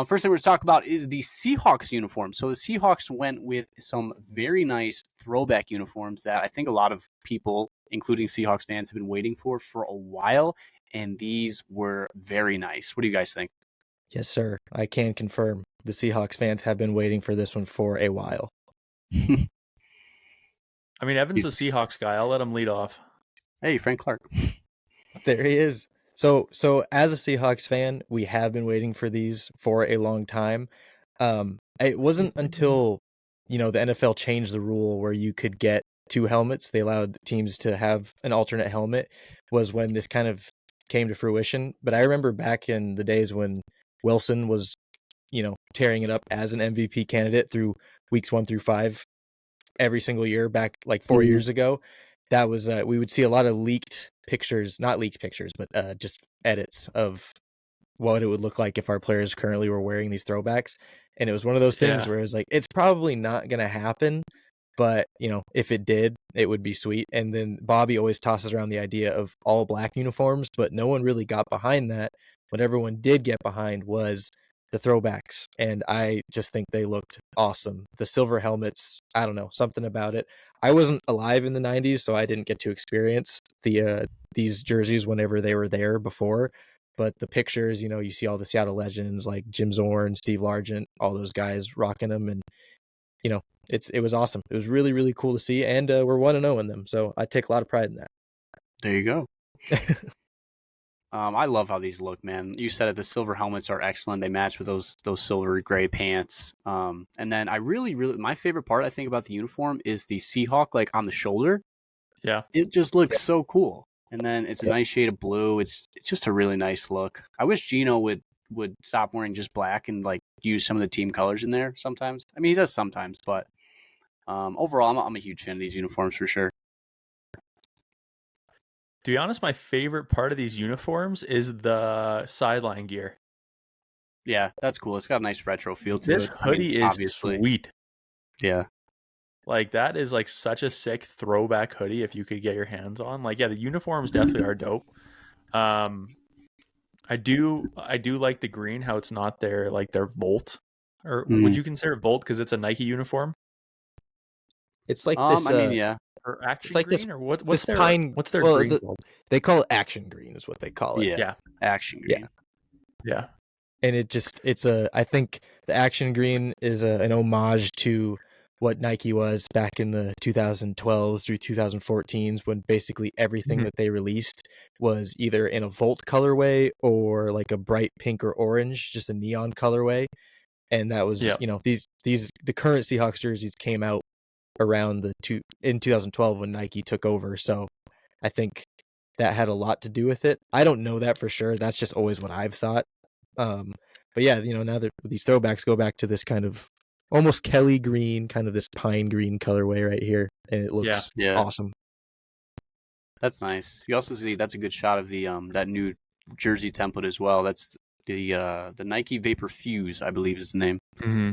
First thing we're going to talk about is the Seahawks uniform. So the Seahawks went with some very nice throwback uniforms that I think a lot of people, including Seahawks fans, have been waiting for a while. And these were very nice. What do you guys think? Yes, sir. I can confirm the Seahawks fans have been waiting for this one for a while. I mean, Evan's the Seahawks guy. I'll let him lead off. Hey, Frank Clark. There he is. So as a Seahawks fan, we have been waiting for these for a long time. It wasn't until, the NFL changed the rule where you could get two helmets. They allowed teams to have an alternate helmet, was when this kind of came to fruition. But I remember back in the days when Wilson was, tearing it up as an MVP candidate through weeks 1 through 5 every single year back like 4 years ago. That was we would see a lot of leaked pictures, not leaked pictures, but just edits of what it would look like if our players currently were wearing these throwbacks. And it was one of those things where it was like, it's probably not going to happen, but if it did, it would be sweet. And then Bobby always tosses around the idea of all black uniforms, but no one really got behind that. What everyone did get behind was the throwbacks, and I just think they looked awesome. The silver helmets, I don't know, something about it. I wasn't alive in the 90s, so I didn't get to experience these jerseys whenever they were there before, but the pictures, you see all the Seattle legends like Jim Zorn, Steve Largent, all those guys rocking them, and it was awesome. It was really, really cool to see, and we're 1-0 in them, so I take a lot of pride in that. There you go. I love how these look, man. You said it. The silver helmets are excellent. They match with those silver gray pants. And then I really, my favorite part I think about the uniform is the Seahawk like on the shoulder. Yeah, it just looks so cool. And then it's a nice shade of blue. It's just a really nice look. I wish Gino would stop wearing just black and like use some of the team colors in there sometimes. I mean, he does sometimes, but overall, I'm a huge fan of these uniforms for sure. To be honest, my favorite part of these uniforms is the sideline gear. Yeah, that's cool. It's got a nice retro feel to it. This hoodie is sweet. Yeah. Like, that is like such a sick throwback hoodie if you could get your hands on. Like, yeah, the uniforms definitely are dope. I do like the green, how it's not their Volt. Or would you consider it Volt because it's a Nike uniform? It's like this. I mean, yeah. Or action it's like green, this, or what's this their pine? What's their green? called? They call it action green, is what they call it. Yeah. Action green. Yeah. And I think the action green is an homage to what Nike was back in the 2012s through 2014s, when basically everything that they released was either in a Volt colorway or like a bright pink or orange, just a neon colorway. And that was, the current Seahawks jerseys came out around in 2012 when Nike took over. So I think that had a lot to do with it. I don't know that for sure. That's just always what I've thought. But yeah, now that these throwbacks go back to this kind of almost Kelly green, kind of this pine green colorway right here, and it looks awesome. That's nice. You also see that's a good shot of the that new jersey template as well. That's the Nike Vapor Fuse, I believe is the name.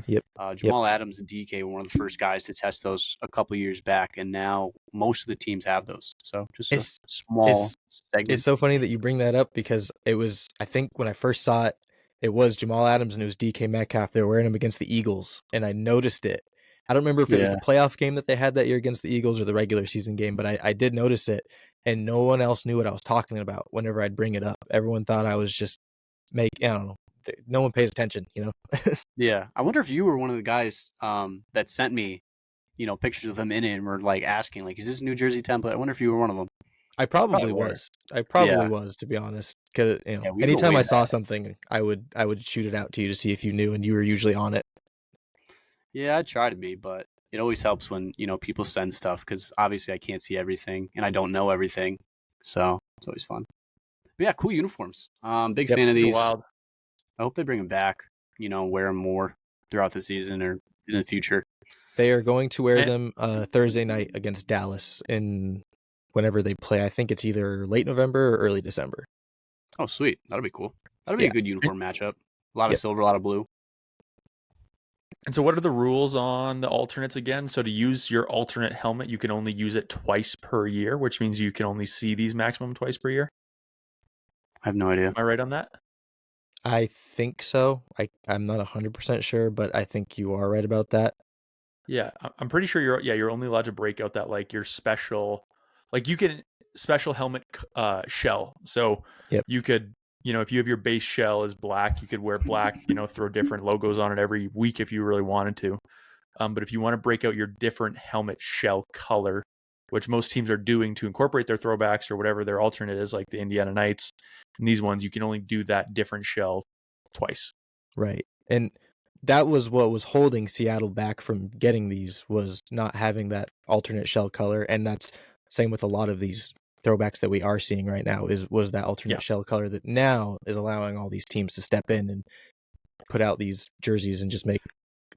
Yep. Jamal Adams and DK were one of the first guys to test those a couple years back, and now most of the teams have those. So just a small segment. It's so funny that you bring that up because it was, I think when I first saw it, it was Jamal Adams and it was DK Metcalf. They were wearing them against the Eagles, and I noticed it. I don't remember if it was the playoff game that they had that year against the Eagles or the regular season game, but I did notice it, and no one else knew what I was talking about whenever I'd bring it up. Everyone thought I was just I don't know. No one pays attention, Yeah. I wonder if you were one of the guys that sent me, pictures of them in it and were like asking, like, is this a New Jersey template? I wonder if you were one of them. I probably was. Was, to be honest. Because anytime I saw something, I would shoot it out to you to see if you knew, and you were usually on it. Yeah, I try to be, but it always helps when people send stuff because obviously I can't see everything and I don't know everything, so it's always fun. But yeah, cool uniforms. Big fan of these. Wild. I hope they bring them back. Wear them more throughout the season or in the future. They are going to wear them Thursday night against Dallas in whenever they play. I think it's either late November or early December. Oh, sweet. That'll be cool. That'll be a good uniform matchup. A lot of silver, a lot of blue. And so what are the rules on the alternates again? So to use your alternate helmet, you can only use it twice per year, which means you can only see these maximum twice per year? I have no idea. Am I right on that? I think so. I'm not 100% sure, but I think you are right about that. Yeah, I'm pretty sure you're only allowed to break out that like your special, like you can special helmet shell. So Yep. you could, if you have your base shell is black, you could wear black, throw different logos on it every week if you really wanted to. But if you want to break out your different helmet shell color, which most teams are doing to incorporate their throwbacks or whatever their alternate is, like the Indiana Knights, and these ones, you can only do that different shell twice. Right. And that was what was holding Seattle back from getting these, was not having that alternate shell color. And that's same with a lot of these throwbacks that we are seeing right now, was that alternate Yeah. shell color that now is allowing all these teams to step in and put out these jerseys and just make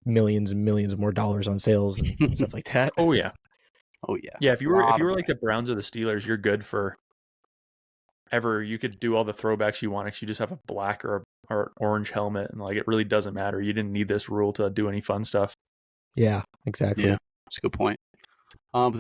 millions and millions more dollars on sales and stuff like that. Oh yeah. Oh yeah. Yeah, if you Lot were of like the Browns or the Steelers, you're good for ever. You could do all the throwbacks you want. If you just have a black or orange helmet, and like it really doesn't matter. You didn't need this rule to do any fun stuff. Yeah, exactly. Yeah, that's a good point. But